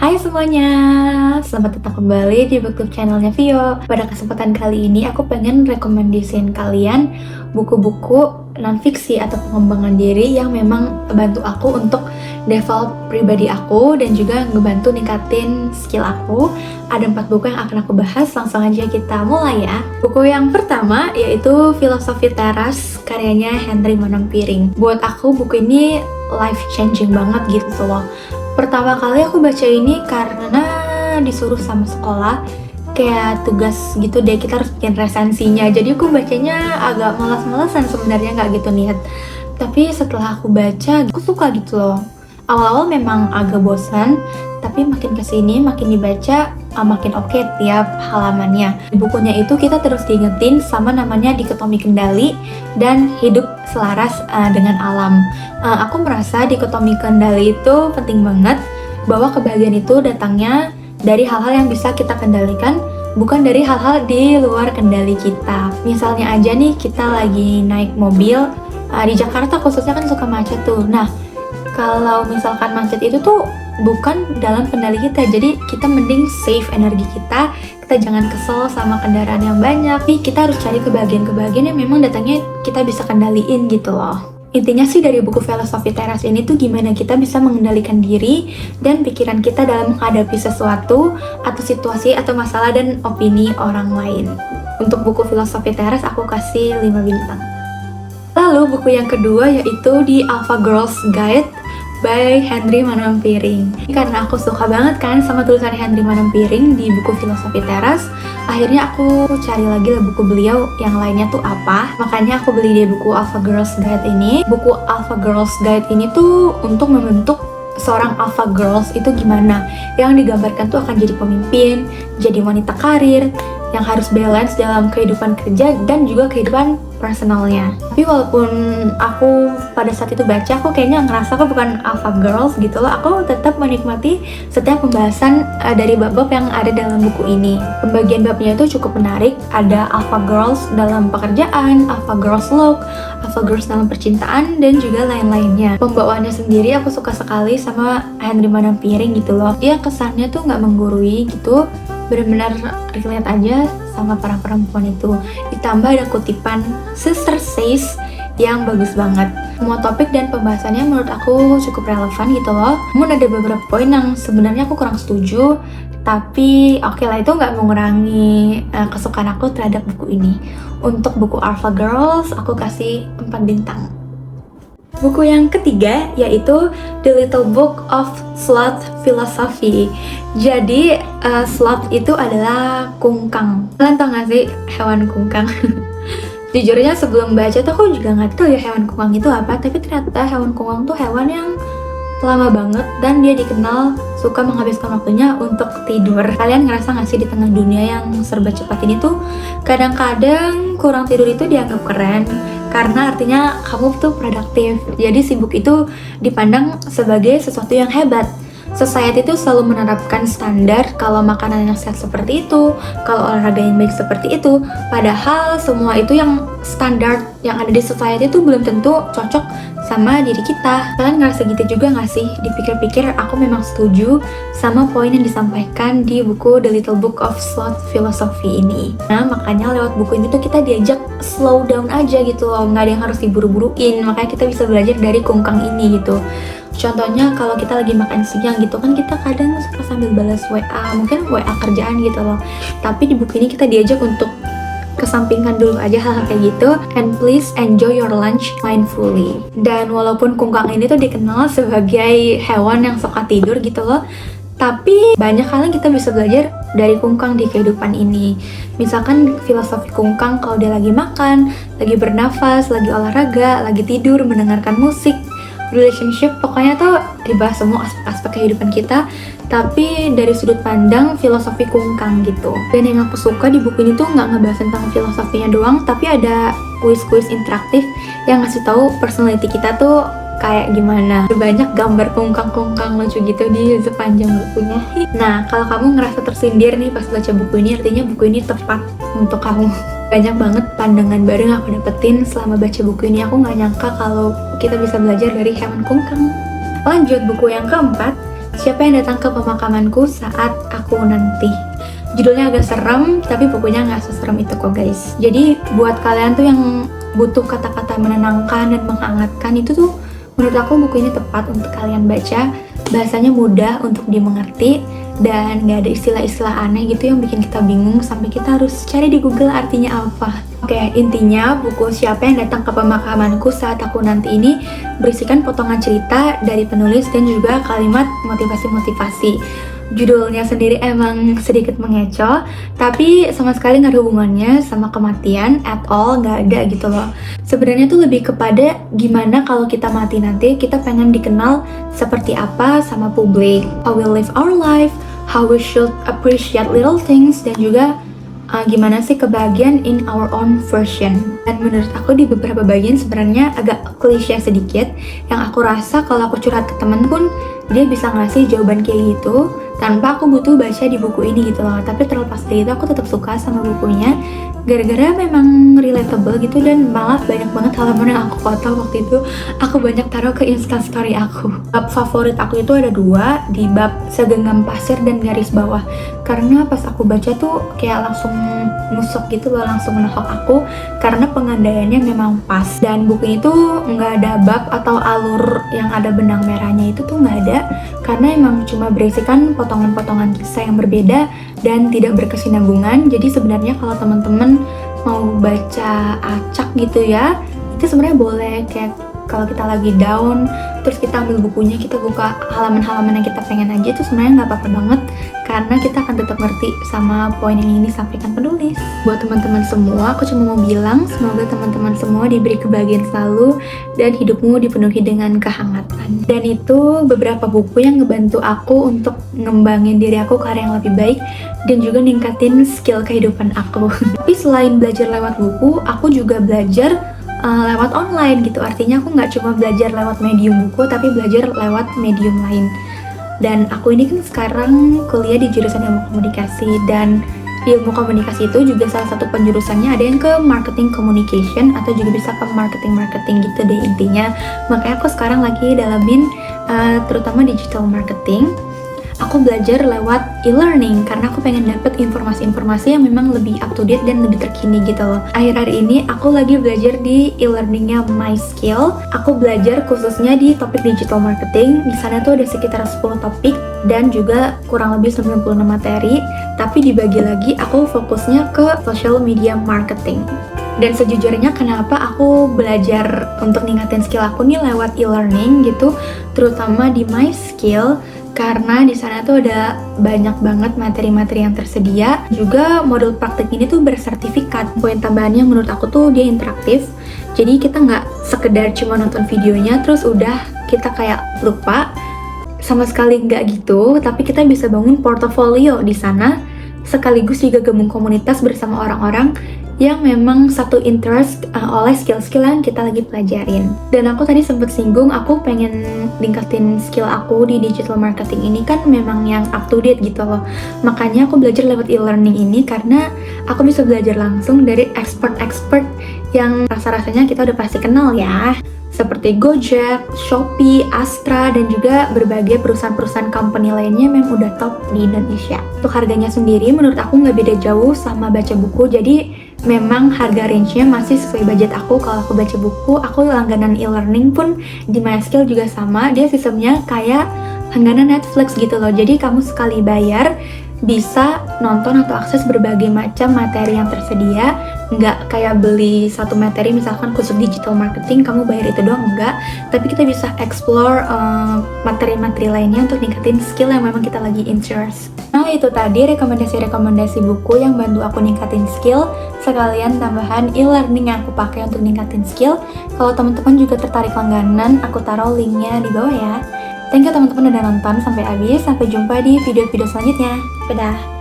Hai semuanya, selamat datang kembali di BookTube channelnya Vio. Pada kesempatan kali ini aku pengen rekomendasiin kalian buku-buku non-fiksi atau pengembangan diri yang memang bantu aku untuk develop pribadi aku dan juga ngebantu ningkatin skill aku. Ada 4 buku yang akan aku bahas, langsung aja kita mulai ya. Buku yang pertama yaitu Filosofi Teras karyanya Henry Manampiring. Buat aku buku ini life changing banget gitu loh. Pertama kali aku baca ini karena disuruh sama sekolah, kayak tugas gitu deh, kita harus bikin resensinya. Jadi aku bacanya agak malas-malasan sebenarnya, nggak gitu niat. Tapi setelah aku baca, aku suka gitu loh. Awal-awal memang agak bosan, tapi makin kesini, makin dibaca, makin oke tiap halamannya. Di bukunya itu kita terus diingetin sama namanya dikotomi kendali dan hidup selaras dengan alam. Aku merasa dikotomi kendali itu penting banget, bahwa kebahagiaan itu datangnya dari hal-hal yang bisa kita kendalikan, bukan dari hal-hal di luar kendali kita. Misalnya aja nih, kita lagi naik mobil, di Jakarta khususnya kan suka macet tuh. Nah, kalau misalkan macet itu tuh bukan dalam kendali kita, jadi kita mending save energi kita jangan kesel sama kendaraan yang banyak, tapi kita harus cari kebahagiaan yang memang datangnya kita bisa kendaliin gitu loh. Intinya sih dari buku Filosofi Teras ini tuh gimana kita bisa mengendalikan diri dan pikiran kita dalam menghadapi sesuatu atau situasi atau masalah dan opini orang lain. Untuk buku Filosofi Teras aku kasih 5 bintang. Lalu buku yang kedua yaitu The Alpha Girls Guide by Henry Manampiring. Karena aku suka banget kan sama tulisan Henry Manampiring di buku Filosofi Teras, akhirnya aku cari lagi lah buku beliau yang lainnya tuh apa. Makanya aku beli di buku Alpha Girls Guide ini. Buku Alpha Girls Guide ini tuh untuk membentuk seorang alpha girls itu gimana. Yang digambarkan tuh akan jadi pemimpin, jadi wanita karir, yang harus balance dalam kehidupan kerja dan juga kehidupan personalnya. Tapi walaupun aku pada saat itu baca, aku kayaknya ngerasa aku bukan alpha girls gitu loh. Aku tetap menikmati setiap pembahasan dari bab-bab yang ada dalam buku ini. Pembagian babnya itu cukup menarik. Ada alpha girls dalam pekerjaan, alpha girls love, alpha girls dalam percintaan, dan juga lain-lainnya. Pembawaannya sendiri aku suka sekali sama Henry Manampiring gitu loh. Dia kesannya tuh nggak menggurui gitu, benar-benar relate aja sama para perempuan itu. Ditambah ada kutipan Sister Says yang bagus banget. Semua topik dan pembahasannya menurut aku cukup relevan gitu loh. Namun ada beberapa poin yang sebenarnya aku kurang setuju, tapi oke lah, itu nggak mengurangi kesukaan aku terhadap buku ini. Untuk buku Alpha Girls aku kasih 4 bintang. Buku yang ketiga yaitu The Little Book of Sloth Philosophy. Jadi sloth itu adalah kungkang. Kalian tau gak sih hewan kungkang? Jujurnya sebelum baca tuh aku juga gak tahu ya hewan kungkang itu apa. Tapi ternyata hewan kungkang tuh hewan yang lama banget dan dia dikenal suka menghabiskan waktunya untuk tidur. Kalian ngerasa gak sih di tengah dunia yang serba cepat ini tuh kadang-kadang kurang tidur itu dianggap keren, karena artinya kamu tuh produktif. Jadi sibuk itu dipandang sebagai sesuatu yang hebat. Society itu selalu menerapkan standar kalau makanan yang sehat seperti itu, kalau olahraga yang baik seperti itu. Padahal semua itu yang standar yang ada di society itu belum tentu cocok sama diri kita. Kalian ngerasa gitu juga gak sih? Dipikir-pikir aku memang setuju sama poin yang disampaikan di buku The Little Book of Sloth Philosophy ini. Nah makanya lewat buku ini tuh kita diajak slow down aja gitu loh, gak ada yang harus diburu-buruin. Makanya kita bisa belajar dari kungkang ini gitu. Contohnya kalau kita lagi makan siang gitu kan, kita kadang suka sambil balas WA, mungkin WA kerjaan gitu loh. Tapi di buku ini kita diajak untuk kesampingkan dulu aja hal-hal kayak gitu, and please enjoy your lunch mindfully. Dan walaupun kungkang ini tuh dikenal sebagai hewan yang suka tidur gitu loh, tapi banyak hal yang kita bisa belajar dari kungkang di kehidupan ini. Misalkan filosofi kungkang kalau dia lagi makan, lagi bernafas, lagi olahraga, lagi tidur, mendengarkan musik, relationship, pokoknya tuh dibahas semua aspek-aspek kehidupan kita, tapi dari sudut pandang filosofi kungkang gitu. Dan yang aku suka di buku ini tuh nggak ngebahas tentang filosofinya doang, tapi ada kuis-kuis interaktif yang ngasih tahu personality kita tuh kayak gimana. Banyak gambar kungkang-kungkang lucu gitu di sepanjang bukunya. Nah, kalau kamu ngerasa tersindir nih pas baca buku ini, artinya buku ini tepat untuk kamu. Banyak banget pandangan baru yang aku dapetin selama baca buku ini. Aku gak nyangka kalau kita bisa belajar dari hewan kungkang. Lanjut buku yang keempat, Siapa yang datang ke pemakamanku saat aku nanti. Judulnya agak serem, tapi bukunya nggak seserem itu kok guys. Jadi buat kalian tuh yang butuh kata-kata menenangkan dan menghangatkan, itu tuh menurut aku buku ini tepat untuk kalian baca. Bahasanya mudah untuk dimengerti dan nggak ada istilah-istilah aneh gitu yang bikin kita bingung sampai kita harus cari di Google artinya apa. Oke, intinya buku Siapa yang Datang ke Pemakamanku Saat Aku Nanti ini berisikan potongan cerita dari penulis dan juga kalimat motivasi-motivasi. Judulnya sendiri emang sedikit mengecoh, tapi sama sekali nggak ada hubungannya sama kematian at all, nggak ada gitu loh. Sebenarnya tuh lebih kepada gimana kalau kita mati nanti, kita pengen dikenal seperti apa sama publik, how we live our life, how we should appreciate little things, dan juga gimana sih kebahagiaan in our own version. Dan menurut aku di beberapa bagian sebenarnya agak klise sedikit, yang aku rasa kalau aku curhat ke temen pun dia bisa ngasih jawaban kayak gitu tanpa aku butuh baca di buku ini gitu loh. Tapi terlepas dari itu aku tetap suka sama bukunya gara-gara memang relatable gitu, dan malah banyak banget halaman yang aku foto waktu itu. Aku banyak taruh ke Instastory aku. Bab favorit aku itu ada 2, di bab segenggam pasir dan garis bawah, karena pas aku baca tuh kayak langsung nusuk gitu loh, langsung menohok aku karena pengandaiannya memang pas. Dan buku itu nggak ada bab atau alur yang ada benang merahnya, itu tuh nggak ada, karena emang cuma berisikan potongan-potongan kisah yang berbeda dan tidak berkesinambungan. Jadi sebenarnya kalau teman-teman mau baca acak gitu ya, itu sebenarnya boleh, kayak kalau kita lagi down terus kita ambil bukunya, kita buka halaman-halaman yang kita pengen aja, itu sebenarnya nggak apa-apa banget, karena kita akan tetap ngerti sama poin yang ini disampaikan penulis. Buat teman-teman semua, aku cuma mau bilang semoga teman-teman semua diberi kebahagiaan selalu dan hidupmu dipenuhi dengan kehangatan. Dan itu beberapa buku yang ngebantu aku untuk ngembangin diri aku ke arah yang lebih baik dan juga ningkatin skill kehidupan aku. Tapi selain belajar lewat buku, aku juga belajar lewat online gitu. Artinya aku nggak cuma belajar lewat medium buku, tapi belajar lewat medium lain. Dan aku ini kan sekarang kuliah di jurusan ilmu komunikasi, dan di ilmu komunikasi itu juga salah satu penjurusannya ada yang ke marketing communication, atau juga bisa ke marketing gitu deh intinya. Makanya aku sekarang lagi dalamin terutama digital marketing. Aku belajar lewat e-learning karena aku pengen dapet informasi-informasi yang memang lebih up to date dan lebih terkini gitu loh. Akhir-akhir ini aku lagi belajar di e-learningnya MySkill. Aku belajar khususnya di topik digital marketing. Di sana tuh ada sekitar 10 topik dan juga kurang lebih 96 materi. Tapi dibagi lagi, aku fokusnya ke social media marketing. Dan sejujurnya kenapa aku belajar untuk ningkatin skill aku nih lewat e-learning gitu, terutama di MySkill, karena di sana tuh ada banyak banget materi-materi yang tersedia. Juga modul praktik ini tuh bersertifikat. Poin tambahannya menurut aku tuh dia interaktif. Jadi kita nggak sekedar cuma nonton videonya terus udah kita kayak lupa. Sama sekali nggak gitu. Tapi kita bisa bangun portofolio di sana. Sekaligus juga gabung komunitas bersama orang-orang yang memang satu interest oleh skill-skill yang kita lagi pelajarin. Dan aku tadi sempat singgung, aku pengen ningkatin skill aku di digital marketing ini kan memang yang up to date gitu loh. Makanya aku belajar lewat e-learning ini karena aku bisa belajar langsung dari expert-expert yang rasa-rasanya kita udah pasti kenal ya. Seperti Gojek, Shopee, Astra, dan juga berbagai perusahaan-perusahaan company lainnya yang udah top di Indonesia. Untuk harganya sendiri menurut aku nggak beda jauh sama baca buku, jadi memang harga range-nya masih sesuai budget aku. Kalau aku baca buku, aku langganan e-learning pun di MySkill juga sama. Dia sistemnya kayak langganan Netflix gitu loh. Jadi kamu sekali bayar bisa nonton atau akses berbagai macam materi yang tersedia. Nggak kayak beli satu materi misalkan khusus digital marketing, kamu bayar itu doang, enggak. Tapi kita bisa explore materi-materi lainnya untuk ningkatin skill yang memang kita lagi interest. Nah itu tadi rekomendasi-rekomendasi buku yang bantu aku ningkatin skill, sekalian tambahan e-learning yang aku pakai untuk ningkatin skill. Kalau teman-teman juga tertarik langganan, aku taruh linknya di bawah ya. Thank you teman-teman udah nonton sampai habis. Sampai jumpa di video-video selanjutnya. Dadah!